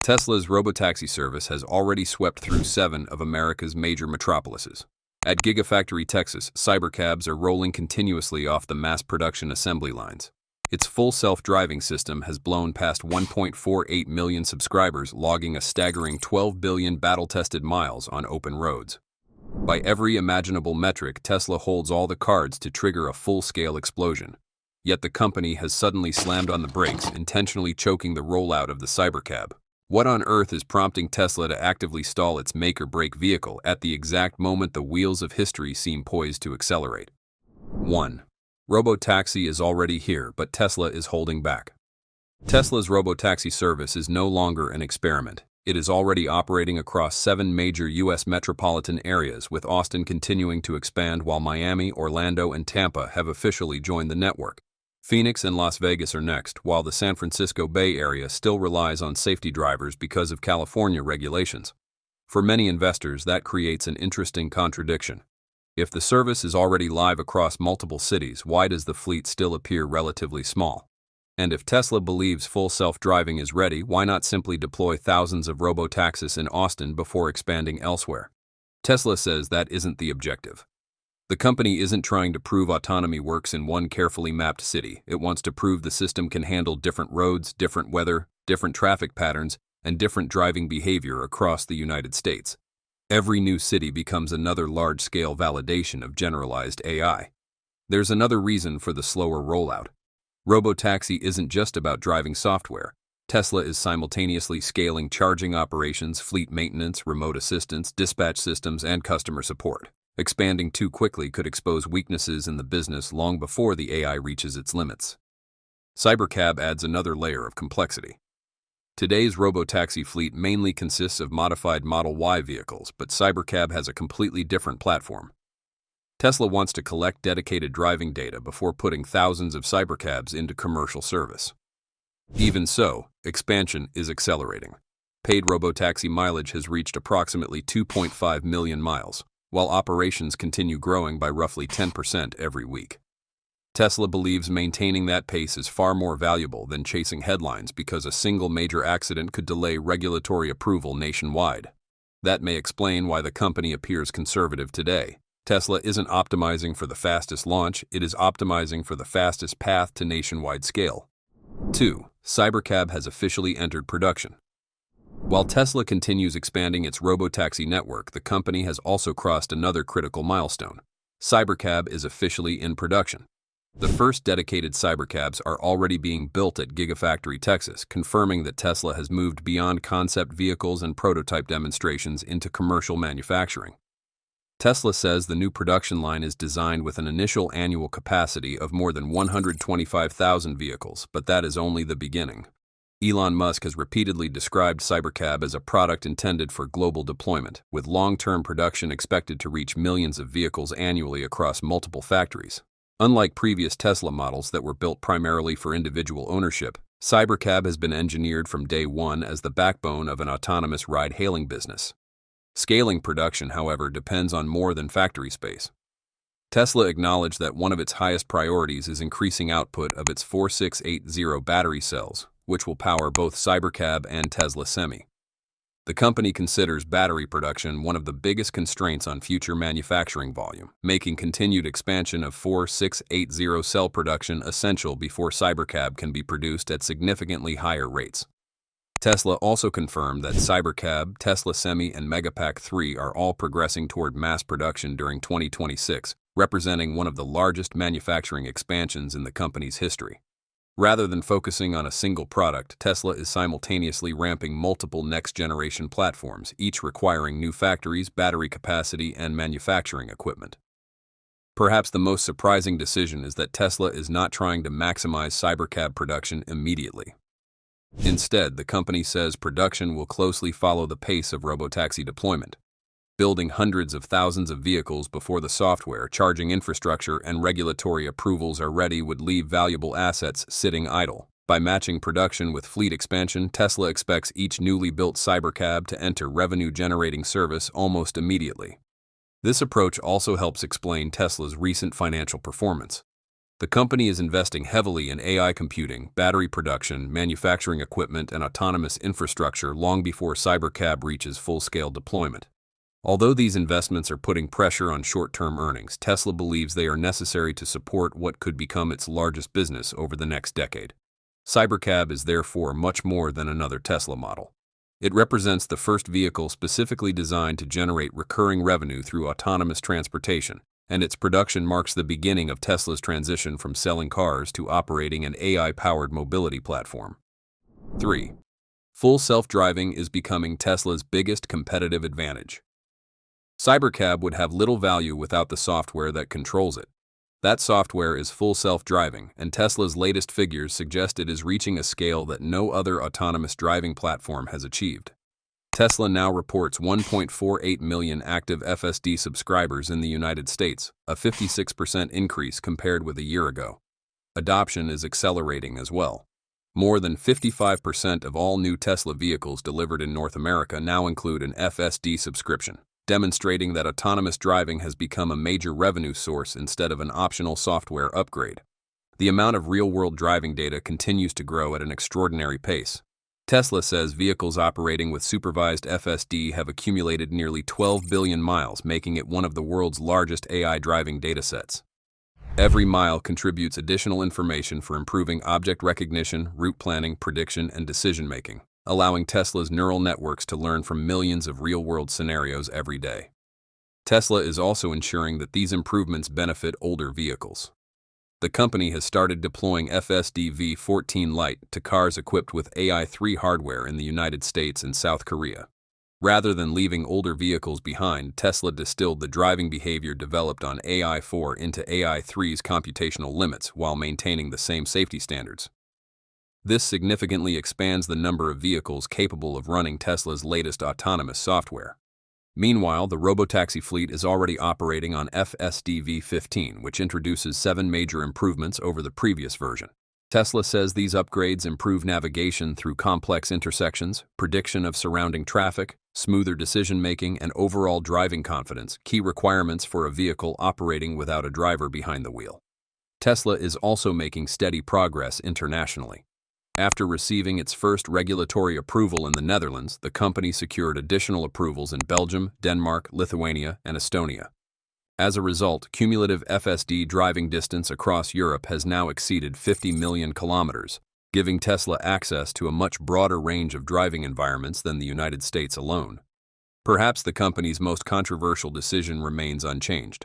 Tesla's Robotaxi service has already swept through 7 of America's major metropolises. At Gigafactory, Texas, Cybercabs are rolling continuously off the mass production assembly lines. Its full self-driving system has blown past 1.48 million subscribers, logging a staggering 12 billion battle-tested miles on open roads. By every imaginable metric, Tesla holds all the cards to trigger a full-scale explosion. Yet the company has suddenly slammed on the brakes, intentionally choking the rollout of the Cybercab. What on earth is prompting Tesla to actively stall its make-or-break vehicle at the exact moment the wheels of history seem poised to accelerate? 1. Robotaxi is already here, but Tesla is holding back. Tesla's Robotaxi service is no longer an experiment. It is already operating across 7 major U.S. metropolitan areas, with Austin continuing to expand while Miami, Orlando, and Tampa have officially joined the network. Phoenix and Las Vegas are next, while the San Francisco Bay Area still relies on safety drivers because of California regulations. For many investors, that creates an interesting contradiction. If the service is already live across multiple cities, why does the fleet still appear relatively small? And if Tesla believes full self-driving is ready, why not simply deploy thousands of robotaxis in Austin before expanding elsewhere? Tesla says that isn't the objective. The company isn't trying to prove autonomy works in one carefully mapped city. It wants to prove the system can handle different roads, different weather, different traffic patterns, and different driving behavior across the United States. Every new city becomes another large-scale validation of generalized AI. There's another reason for the slower rollout. Robotaxi isn't just about driving software. Tesla is simultaneously scaling charging operations, fleet maintenance, remote assistance, dispatch systems, and customer support. Expanding too quickly could expose weaknesses in the business long before the AI reaches its limits. Cybercab adds another layer of complexity. Today's robotaxi fleet mainly consists of modified Model Y vehicles, but Cybercab has a completely different platform. Tesla wants to collect dedicated driving data before putting thousands of Cybercabs into commercial service. Even so, expansion is accelerating. Paid robotaxi mileage has reached approximately 2.5 million miles, while operations continue growing by roughly 10% every week. Tesla believes maintaining that pace is far more valuable than chasing headlines because a single major accident could delay regulatory approval nationwide. That may explain why the company appears conservative today. Tesla isn't optimizing for the fastest launch, it is optimizing for the fastest path to nationwide scale. 2. Cybercab has officially entered production. While Tesla continues expanding its robotaxi network, the company has also crossed another critical milestone. Cybercab is officially in production. The first dedicated Cybercabs are already being built at Gigafactory, Texas, confirming that Tesla has moved beyond concept vehicles and prototype demonstrations into commercial manufacturing. Tesla says the new production line is designed with an initial annual capacity of more than 125,000 vehicles, but that is only the beginning. Elon Musk has repeatedly described Cybercab as a product intended for global deployment, with long-term production expected to reach millions of vehicles annually across multiple factories. Unlike previous Tesla models that were built primarily for individual ownership, Cybercab has been engineered from day one as the backbone of an autonomous ride-hailing business. Scaling production, however, depends on more than factory space. Tesla acknowledged that one of its highest priorities is increasing output of its 4680 battery cells, which will power both Cybercab and Tesla Semi. The company considers battery production one of the biggest constraints on future manufacturing volume, making continued expansion of 4680 cell production essential before Cybercab can be produced at significantly higher rates. Tesla also confirmed that Cybercab, Tesla Semi, and Megapack 3 are all progressing toward mass production during 2026, representing one of the largest manufacturing expansions in the company's history. Rather than focusing on a single product, Tesla is simultaneously ramping multiple next-generation platforms, each requiring new factories, battery capacity, and manufacturing equipment. Perhaps the most surprising decision is that Tesla is not trying to maximize Cybercab production immediately. Instead, the company says production will closely follow the pace of robotaxi deployment. Building hundreds of thousands of vehicles before the software, charging infrastructure, and regulatory approvals are ready would leave valuable assets sitting idle. By matching production with fleet expansion, Tesla expects each newly built Cybercab to enter revenue-generating service almost immediately. This approach also helps explain Tesla's recent financial performance. The company is investing heavily in AI computing, battery production, manufacturing equipment, and autonomous infrastructure long before Cybercab reaches full-scale deployment. Although these investments are putting pressure on short-term earnings, Tesla believes they are necessary to support what could become its largest business over the next decade. Cybercab is therefore much more than another Tesla model. It represents the first vehicle specifically designed to generate recurring revenue through autonomous transportation, and its production marks the beginning of Tesla's transition from selling cars to operating an AI-powered mobility platform. 3. Full self-driving is becoming Tesla's biggest competitive advantage. Cybercab would have little value without the software that controls it. That software is full self-driving, and Tesla's latest figures suggest it is reaching a scale that no other autonomous driving platform has achieved. Tesla now reports 1.48 million active FSD subscribers in the United States, a 56% increase compared with a year ago. Adoption is accelerating as well. More than 55% of all new Tesla vehicles delivered in North America now include an FSD subscription, demonstrating that autonomous driving has become a major revenue source instead of an optional software upgrade. The amount of real-world driving data continues to grow at an extraordinary pace. Tesla says vehicles operating with supervised FSD have accumulated nearly 12 billion miles, making it one of the world's largest AI driving datasets. Every mile contributes additional information for improving object recognition, route planning, prediction, and decision-making, allowing Tesla's neural networks to learn from millions of real-world scenarios every day. Tesla is also ensuring that these improvements benefit older vehicles. The company has started deploying FSD V14 Lite to cars equipped with AI-3 hardware in the United States and South Korea. Rather than leaving older vehicles behind, Tesla distilled the driving behavior developed on AI-4 into AI-3's computational limits while maintaining the same safety standards. This significantly expands the number of vehicles capable of running Tesla's latest autonomous software. Meanwhile, the Robotaxi fleet is already operating on FSD V15, which introduces 7 major improvements over the previous version. Tesla says these upgrades improve navigation through complex intersections, prediction of surrounding traffic, smoother decision-making, and overall driving confidence, key requirements for a vehicle operating without a driver behind the wheel. Tesla is also making steady progress internationally. After receiving its first regulatory approval in the Netherlands, the company secured additional approvals in Belgium, Denmark, Lithuania, and Estonia. As a result, cumulative FSD driving distance across Europe has now exceeded 50 million kilometers, giving Tesla access to a much broader range of driving environments than the United States alone. Perhaps the company's most controversial decision remains unchanged.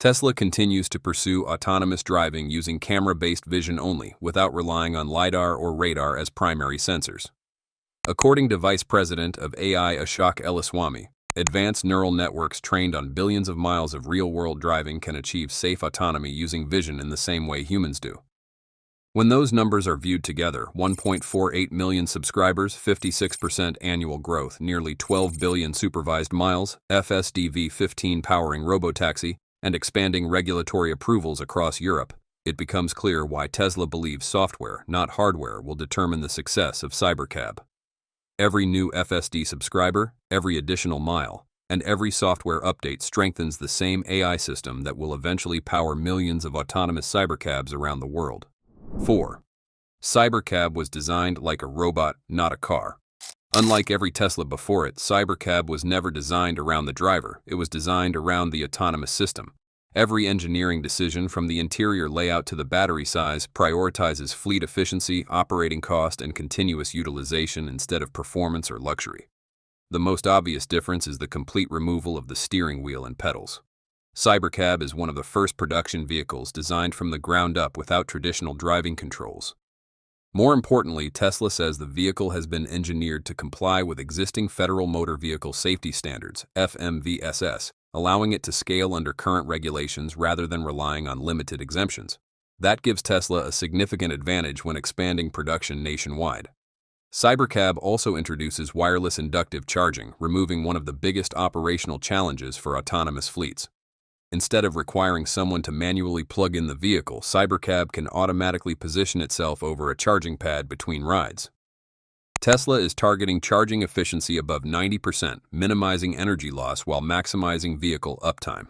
Tesla continues to pursue autonomous driving using camera-based vision only, without relying on LiDAR or radar as primary sensors. According to Vice President of AI Ashok Eliswamy, advanced neural networks trained on billions of miles of real-world driving can achieve safe autonomy using vision in the same way humans do. When those numbers are viewed together, 1.48 million subscribers, 56% annual growth, nearly 12 billion supervised miles, FSD V15 powering Robotaxi, and expanding regulatory approvals across Europe, it becomes clear why Tesla believes software, not hardware, will determine the success of Cybercab. Every new FSD subscriber, every additional mile, and every software update strengthens the same AI system that will eventually power millions of autonomous Cybercabs around the world. 4. Cybercab was designed like a robot, not a car. Unlike every Tesla before it, Cybercab was never designed around the driver, it was designed around the autonomous system. Every engineering decision, from the interior layout to the battery size, prioritizes fleet efficiency, operating cost, and continuous utilization instead of performance or luxury. The most obvious difference is the complete removal of the steering wheel and pedals. Cybercab is one of the first production vehicles designed from the ground up without traditional driving controls. More importantly, Tesla says the vehicle has been engineered to comply with existing Federal Motor Vehicle Safety Standards, FMVSS, allowing it to scale under current regulations rather than relying on limited exemptions. That gives Tesla a significant advantage when expanding production nationwide. Cybercab also introduces wireless inductive charging, removing one of the biggest operational challenges for autonomous fleets. Instead of requiring someone to manually plug in the vehicle, Cybercab can automatically position itself over a charging pad between rides. Tesla is targeting charging efficiency above 90%, minimizing energy loss while maximizing vehicle uptime.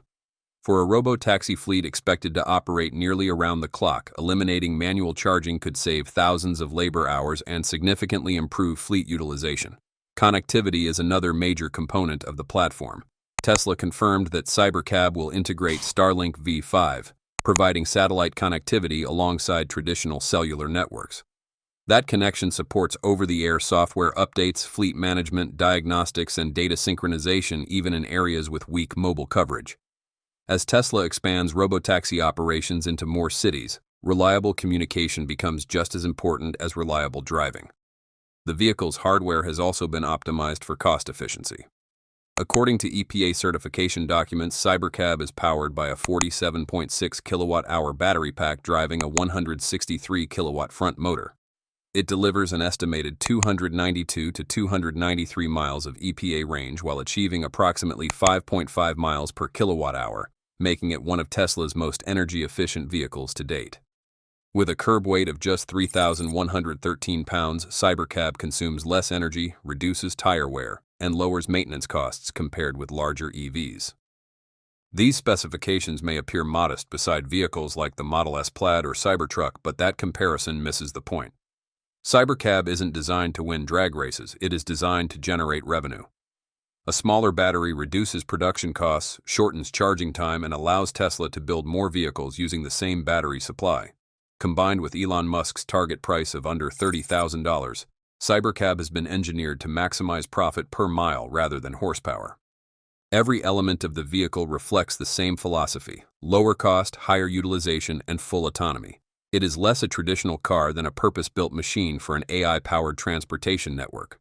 For a robotaxi fleet expected to operate nearly around the clock, eliminating manual charging could save thousands of labor hours and significantly improve fleet utilization. Connectivity is another major component of the platform. Tesla confirmed that Cybercab will integrate Starlink V5, providing satellite connectivity alongside traditional cellular networks. That connection supports over-the-air software updates, fleet management, diagnostics, and data synchronization even in areas with weak mobile coverage. As Tesla expands robotaxi operations into more cities, reliable communication becomes just as important as reliable driving. The vehicle's hardware has also been optimized for cost efficiency. According to EPA certification documents, Cybercab is powered by a 47.6 kilowatt-hour battery pack driving a 163 kilowatt front motor. It delivers an estimated 292 to 293 miles of EPA range while achieving approximately 5.5 miles per kilowatt-hour, making it one of Tesla's most energy-efficient vehicles to date. With a curb weight of just 3,113 pounds, Cybercab consumes less energy, reduces tire wear, and lowers maintenance costs compared with larger EVs. These specifications may appear modest beside vehicles like the Model S Plaid or Cybertruck, but that comparison misses the point. Cybercab isn't designed to win drag races, it is designed to generate revenue. A smaller battery reduces production costs, shortens charging time, and allows Tesla to build more vehicles using the same battery supply. Combined with Elon Musk's target price of under $30,000, Cybercab has been engineered to maximize profit per mile rather than horsepower. Every element of the vehicle reflects the same philosophy: lower cost, higher utilization, and full autonomy. It is less a traditional car than a purpose-built machine for an AI-powered transportation network.